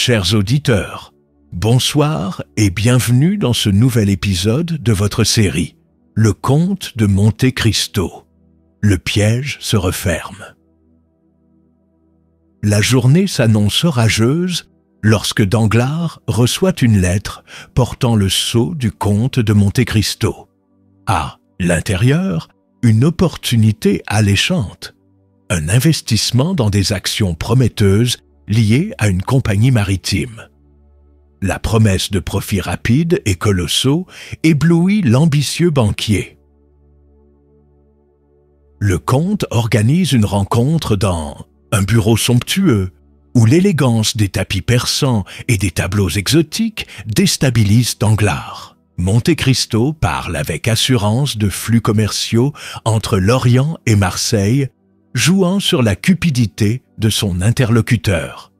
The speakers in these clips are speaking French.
Chers auditeurs, bonsoir et bienvenue dans ce nouvel épisode de votre série « Le Comte de Monte Cristo ». Le piège se referme. La journée s'annonce orageuse lorsque Danglars reçoit une lettre portant le sceau du comte de Monte Cristo. À l'intérieur, une opportunité alléchante, un investissement dans des actions prometteuses liées à une compagnie maritime. La promesse de profits rapides et colossaux éblouit l'ambitieux banquier. Le comte organise une rencontre dans un bureau somptueux où l'élégance des tapis persans et des tableaux exotiques déstabilise Danglars. Monte Cristo parle avec assurance de flux commerciaux entre l'Orient et Marseille, jouant sur la cupidité de son interlocuteur.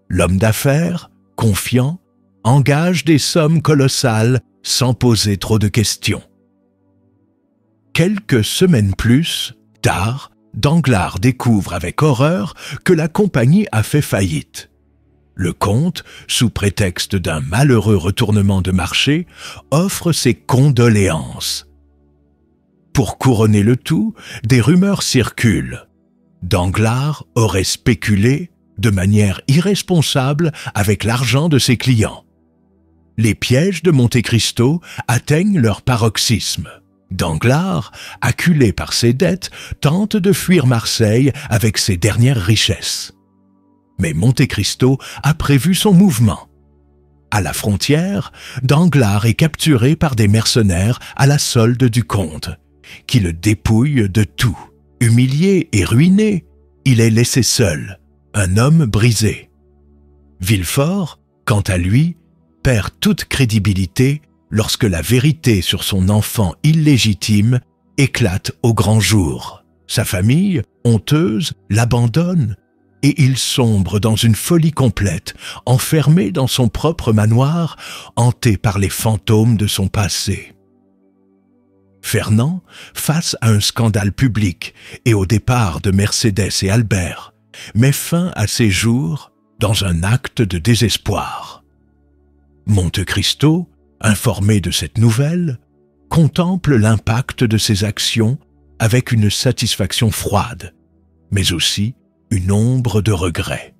L'homme d'affaires, confiant, engage des sommes colossales sans poser trop de questions. Quelques semaines plus tard, Danglars découvre avec horreur que la compagnie a fait faillite. Le comte, sous prétexte d'un malheureux retournement de marché, offre ses condoléances. Pour couronner le tout, des rumeurs circulent. Danglars aurait spéculé de manière irresponsable avec l'argent de ses clients. Les pièges de Monte Cristo atteignent leur paroxysme. Danglars, acculé par ses dettes, tente de fuir Marseille avec ses dernières richesses. Mais Monte Cristo a prévu son mouvement. À la frontière, Danglars est capturé par des mercenaires à la solde du comte, qui le dépouillent de tout. Humilié et ruiné, il est laissé seul, un homme brisé. Villefort, quant à lui, perd toute crédibilité lorsque la vérité sur son enfant illégitime éclate au grand jour. Sa famille, honteuse, l'abandonne et il sombre dans une folie complète, enfermé dans son propre manoir, hanté par les fantômes de son passé. Fernand, face à un scandale public et au départ de Mercédès et Albert, met fin à ses jours dans un acte de désespoir. Monte Cristo, informé de cette nouvelle, contemple l'impact de ses actions avec une satisfaction froide, mais aussi une ombre de regret.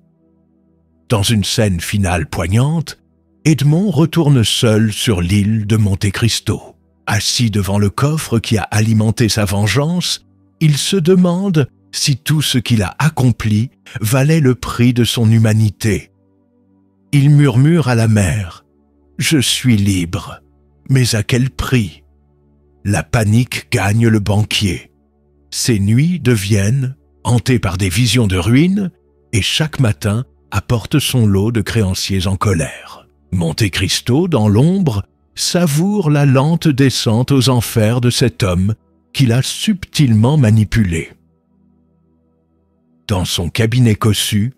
Dans une scène finale poignante, Edmond retourne seul sur l'île de Monte Cristo. Assis devant le coffre qui a alimenté sa vengeance, il se demande si tout ce qu'il a accompli valait le prix de son humanité. Il murmure à la mer : « Je suis libre, mais à quel prix ?» La panique gagne le banquier. Ses nuits deviennent, hantées par des visions de ruines, et chaque matin apporte son lot de créanciers en colère. Monte Cristo, dans l'ombre, savoure la lente descente aux enfers de cet homme qu'il a subtilement manipulé. Dans son cabinet cossu,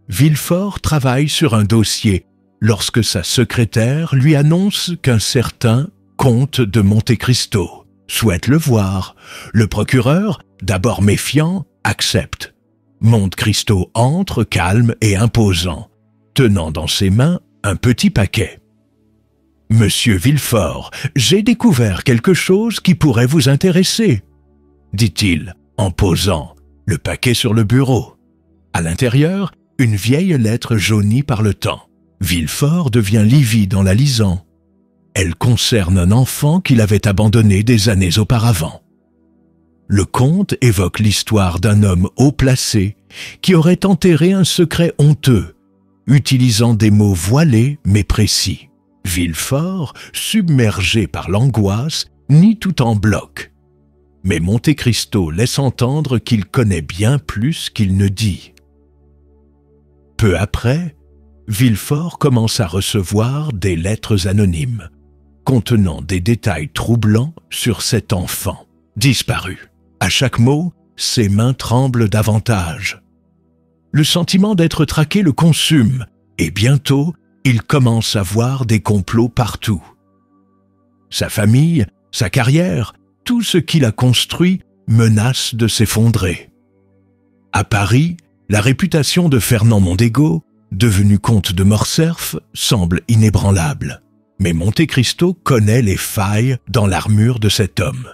Villefort travaille sur un dossier lorsque sa secrétaire lui annonce qu'un certain comte de Monte Cristo souhaite le voir. Le procureur, d'abord méfiant, accepte. Monte Cristo entre calme et imposant, tenant dans ses mains un petit paquet. « Monsieur Villefort, j'ai découvert quelque chose qui pourrait vous intéresser, » dit-il en posant le paquet sur le bureau. À l'intérieur, une vieille lettre jaunie par le temps. Villefort devient livide en la lisant. Elle concerne un enfant qu'il avait abandonné des années auparavant. Le comte évoque l'histoire d'un homme haut placé qui aurait enterré un secret honteux, utilisant des mots voilés mais précis. Villefort, submergé par l'angoisse, nie tout en bloc. Mais Monte Cristo laisse entendre qu'il connaît bien plus qu'il ne dit. Peu après, Villefort commence à recevoir des lettres anonymes, contenant des détails troublants sur cet enfant, disparu. À chaque mot, ses mains tremblent davantage. Le sentiment d'être traqué le consume, et bientôt, il commence à voir des complots partout. Sa famille, sa carrière, tout ce qu'il a construit menace de s'effondrer. À Paris, la réputation de Fernand Mondego devenu comte de Morcerf, semble inébranlable. Mais Monte Cristo connaît les failles dans l'armure de cet homme.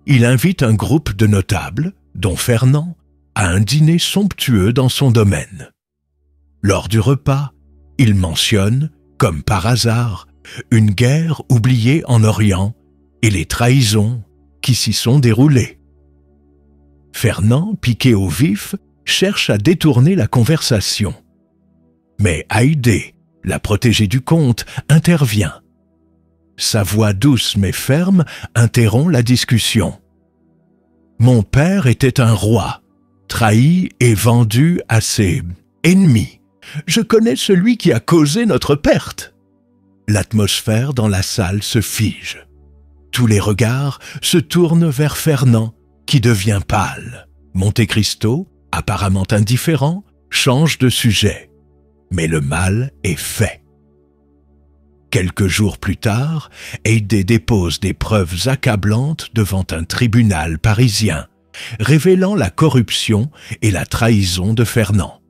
Il invite un groupe de notables, dont Fernand, à un dîner somptueux dans son domaine. Lors du repas, il mentionne, comme par hasard, une guerre oubliée en Orient et les trahisons qui s'y sont déroulées. Fernand, piqué au vif, cherche à détourner la conversation. Mais Haydée, la protégée du comte, intervient. Sa voix douce mais ferme interrompt la discussion. « Mon père était un roi, trahi et vendu à ses ennemis. Je connais celui qui a causé notre perte. » L'atmosphère dans la salle se fige. Tous les regards se tournent vers Fernand, qui devient pâle. Monte Cristo, apparemment indifférent, change de sujet. Mais le mal est fait. Quelques jours plus tard, Haydée dépose des preuves accablantes devant un tribunal parisien, révélant la corruption et la trahison de Fernand.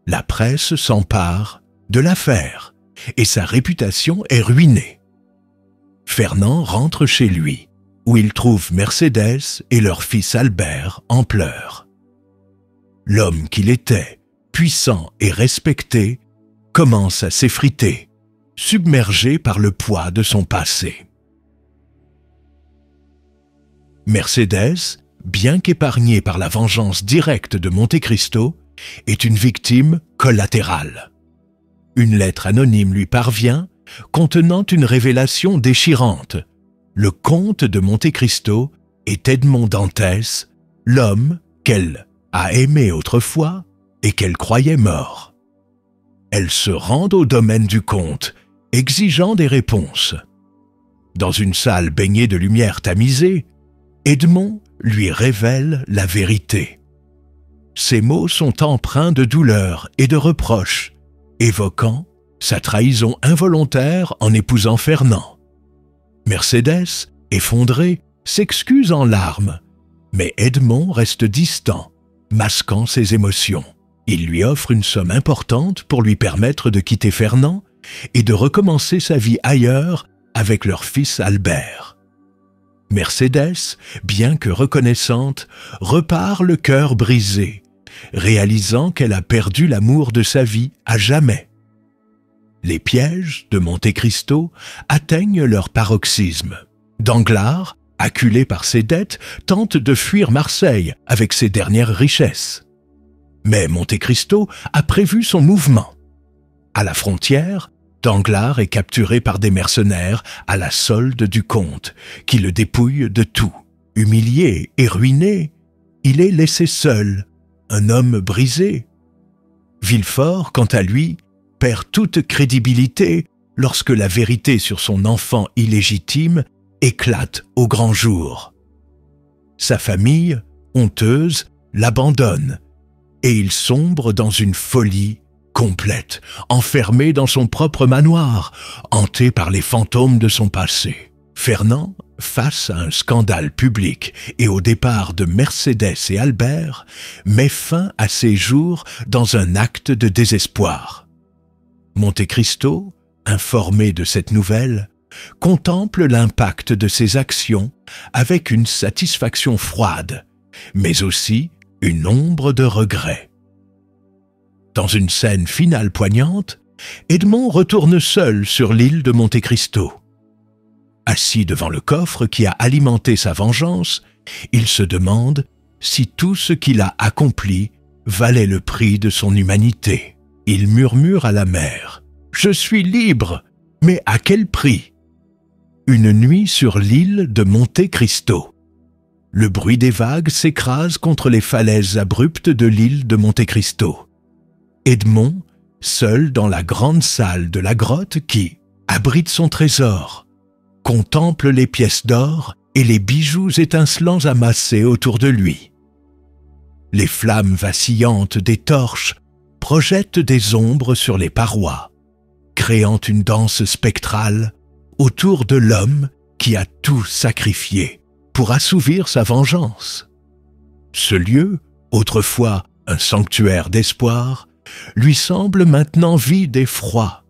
La presse s'empare de l'affaire et sa réputation est ruinée. Fernand rentre chez lui, où il trouve Mercédès et leur fils Albert en pleurs. L'homme qu'il était, puissant et respecté, commence à s'effriter, submergé par le poids de son passé. Mercédès, bien qu'épargnée par la vengeance directe de Monte Cristo, est une victime collatérale. Une lettre anonyme lui parvient, contenant une révélation déchirante. Le comte de Monte Cristo est Edmond Dantès, l'homme qu'elle a aimé autrefois et qu'elle croyait mort. Elle se rend au domaine du comte, exigeant des réponses. Dans une salle baignée de lumière tamisée, Edmond lui révèle la vérité. Ses mots sont empreints de douleur et de reproches, évoquant sa trahison involontaire en épousant Fernand. Mercédès, effondrée, s'excuse en larmes, mais Edmond reste distant, masquant ses émotions. Il lui offre une somme importante pour lui permettre de quitter Fernand et de recommencer sa vie ailleurs avec leur fils Albert. Mercédès, bien que reconnaissante, repart le cœur brisé, réalisant qu'elle a perdu l'amour de sa vie à jamais. Les pièges de Monte Cristo atteignent leur paroxysme. Danglars, acculé par ses dettes, tente de fuir Marseille avec ses dernières richesses. Mais Monte Cristo a prévu son mouvement. À la frontière, Danglars est capturé par des mercenaires à la solde du comte, qui le dépouille de tout. Humilié et ruiné, il est laissé seul, un homme brisé. Villefort, quant à lui, perd toute crédibilité lorsque la vérité sur son enfant illégitime éclate au grand jour. Sa famille, honteuse, l'abandonne et il sombre dans une folie complète, enfermé dans son propre manoir, hanté par les fantômes de son passé. Fernand, face à un scandale public et au départ de Mercédès et Albert, met fin à ses jours dans un acte de désespoir. Monte Cristo, informé de cette nouvelle, contemple l'impact de ses actions avec une satisfaction froide, mais aussi une ombre de regret. Dans une scène finale poignante, Edmond retourne seul sur l'île de Monte Cristo. Assis devant le coffre qui a alimenté sa vengeance, il se demande si tout ce qu'il a accompli valait le prix de son humanité. Il murmure à la mer « Je suis libre, mais à quel prix ?» Une nuit sur l'île de Monte Cristo. Le bruit des vagues s'écrase contre les falaises abruptes de l'île de Monte Cristo. Edmond, seul dans la grande salle de la grotte qui abrite son trésor, contemple les pièces d'or et les bijoux étincelants amassés autour de lui. Les flammes vacillantes des torches projettent des ombres sur les parois, créant une danse spectrale autour de l'homme qui a tout sacrifié pour assouvir sa vengeance. Ce lieu, autrefois un sanctuaire d'espoir, lui semble maintenant vide et froid.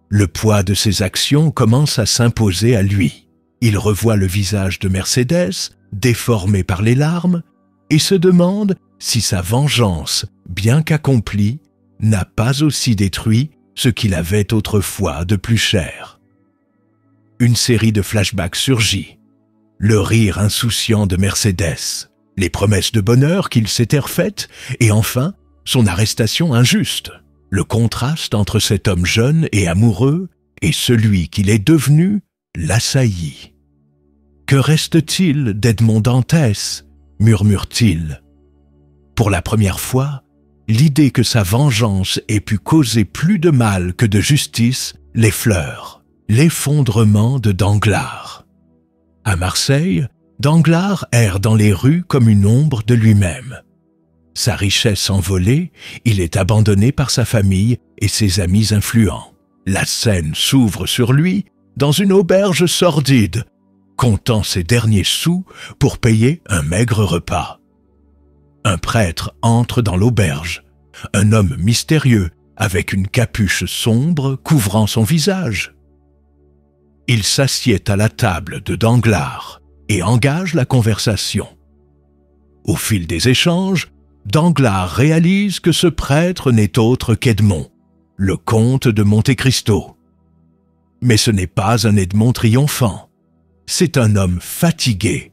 Le poids de ses actions commence à s'imposer à lui. Il revoit le visage de Mercédès, déformé par les larmes, et se demande si sa vengeance, bien qu'accomplie, n'a pas aussi détruit ce qu'il avait autrefois de plus cher. Une série de flashbacks surgit. Le rire insouciant de Mercédès, les promesses de bonheur qu'il s'était refaites, et enfin, son arrestation injuste. Le contraste entre cet homme jeune et amoureux et celui qu'il est devenu l'assaillit. « Que reste-t-il d'Edmond Dantès ?» murmure-t-il. Pour la première fois, l'idée que sa vengeance ait pu causer plus de mal que de justice l'effleure. L'effondrement de Danglars. À Marseille, Danglars erre dans les rues comme une ombre de lui-même. Sa richesse envolée, il est abandonné par sa famille et ses amis influents. La scène s'ouvre sur lui dans une auberge sordide, comptant ses derniers sous pour payer un maigre repas. Un prêtre entre dans l'auberge, un homme mystérieux avec une capuche sombre couvrant son visage. Il s'assied à la table de Danglars et engage la conversation. Au fil des échanges, Danglars réalise que ce prêtre n'est autre qu'Edmond, le comte de Monte Cristo. Mais ce n'est pas un Edmond triomphant, c'est un homme fatigué,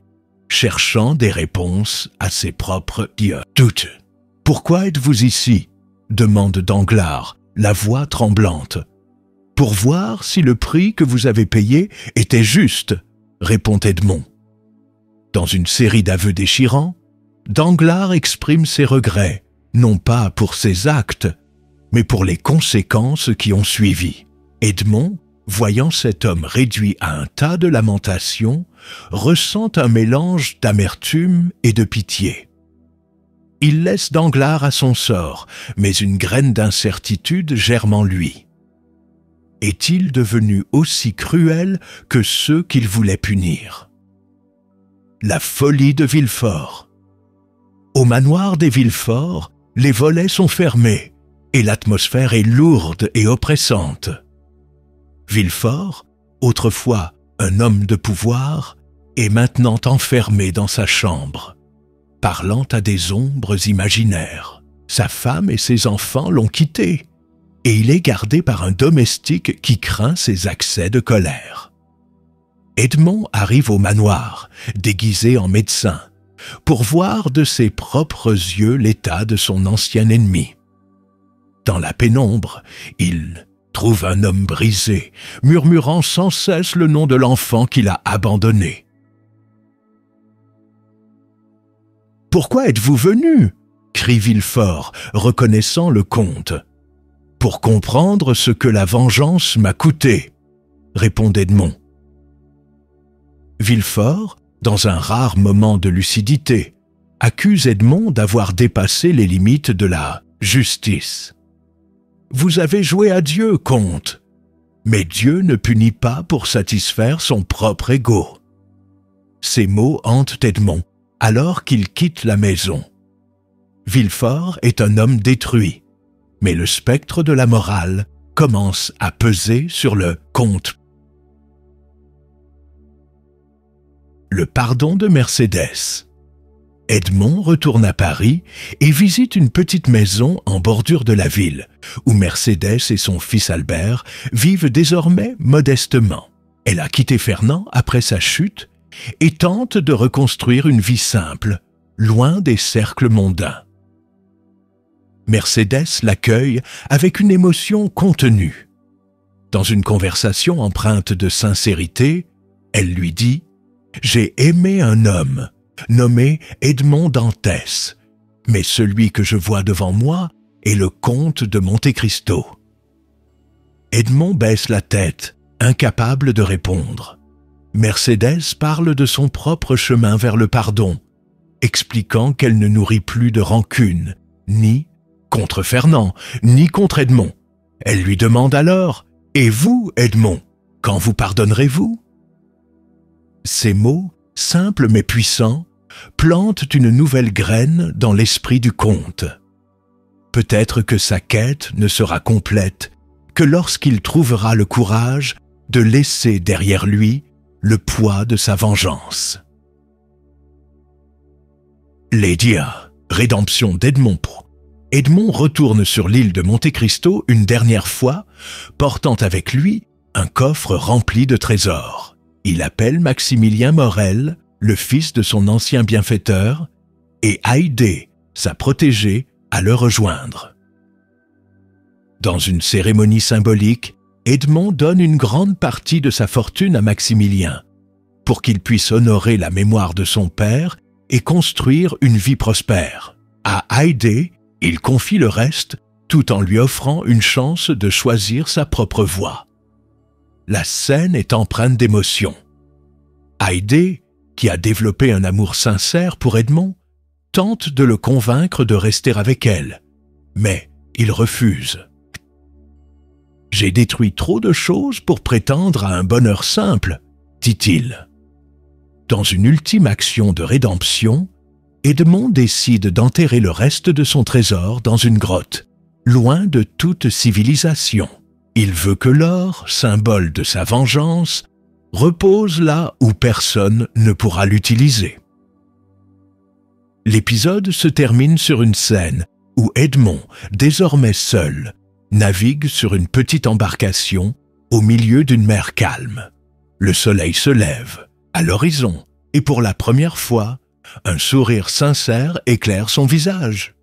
cherchant des réponses à ses propres doutes. « Pourquoi êtes-vous ici ?» demande Danglars, la voix tremblante. « Pour voir si le prix que vous avez payé était juste, » répond Edmond. Dans une série d'aveux déchirants, Danglars exprime ses regrets, non pas pour ses actes, mais pour les conséquences qui ont suivi. Edmond, voyant cet homme réduit à un tas de lamentations, ressent un mélange d'amertume et de pitié. Il laisse Danglars à son sort, mais une graine d'incertitude germe en lui. Est-il devenu aussi cruel que ceux qu'il voulait punir? La folie de Villefort. Au manoir des Villefort, les volets sont fermés et l'atmosphère est lourde et oppressante. Villefort, autrefois un homme de pouvoir, est maintenant enfermé dans sa chambre, parlant à des ombres imaginaires. Sa femme et ses enfants l'ont quitté, et il est gardé par un domestique qui craint ses accès de colère. Edmond arrive au manoir, déguisé en médecin, pour voir de ses propres yeux l'état de son ancien ennemi. Dans la pénombre, il trouve un homme brisé, murmurant sans cesse le nom de l'enfant qu'il a abandonné. « Pourquoi êtes-vous venu ?» crie Villefort, reconnaissant le comte. « Pour comprendre ce que la vengeance m'a coûté, » répond Edmond. Villefort, dans un rare moment de lucidité, accuse Edmond d'avoir dépassé les limites de la justice. « Vous avez joué à Dieu, comte, mais Dieu ne punit pas pour satisfaire son propre ego. » Ces mots hantent Edmond alors qu'il quitte la maison. Villefort est un homme détruit, mais le spectre de la morale commence à peser sur le comte. Le pardon de Mercédès. Edmond retourne à Paris et visite une petite maison en bordure de la ville, où Mercédès et son fils Albert vivent désormais modestement. Elle a quitté Fernand après sa chute et tente de reconstruire une vie simple, loin des cercles mondains. Mercédès l'accueille avec une émotion contenue. Dans une conversation empreinte de sincérité, elle lui dit « J'ai aimé un homme, nommé Edmond Dantès, mais celui que je vois devant moi est le comte de Monte Cristo. » Edmond baisse la tête, incapable de répondre. Mercédès parle de son propre chemin vers le pardon, expliquant qu'elle ne nourrit plus de rancune, ni contre Fernand, ni contre Edmond. Elle lui demande alors « Et vous, Edmond, quand vous pardonnerez-vous » Ces mots, simples mais puissants, plantent une nouvelle graine dans l'esprit du comte. peut-être que sa quête ne sera complète que lorsqu'il trouvera le courage de laisser derrière lui le poids de sa vengeance. Lédia, rédemption d'Edmond. Edmond retourne sur l'île de Monte Cristo une dernière fois, portant avec lui un coffre rempli de trésors. Il appelle Maximilien Morel, le fils de son ancien bienfaiteur, et Haydée, sa protégée, à le rejoindre. Dans une cérémonie symbolique, Edmond donne une grande partie de sa fortune à Maximilien, pour qu'il puisse honorer la mémoire de son père et construire une vie prospère. À Haydée, il confie le reste, tout en lui offrant une chance de choisir sa propre voie. La scène est empreinte d'émotion. Haydée, qui a développé un amour sincère pour Edmond, tente de le convaincre de rester avec elle, mais il refuse. « J'ai détruit trop de choses pour prétendre à un bonheur simple, » dit-il. Dans une ultime action de rédemption, Edmond décide d'enterrer le reste de son trésor dans une grotte, loin de toute civilisation. Il veut que l'or, symbole de sa vengeance, repose là où personne ne pourra l'utiliser. L'épisode se termine sur une scène où Edmond, désormais seul, navigue sur une petite embarcation au milieu d'une mer calme. Le soleil se lève à l'horizon et pour la première fois, un sourire sincère éclaire son visage.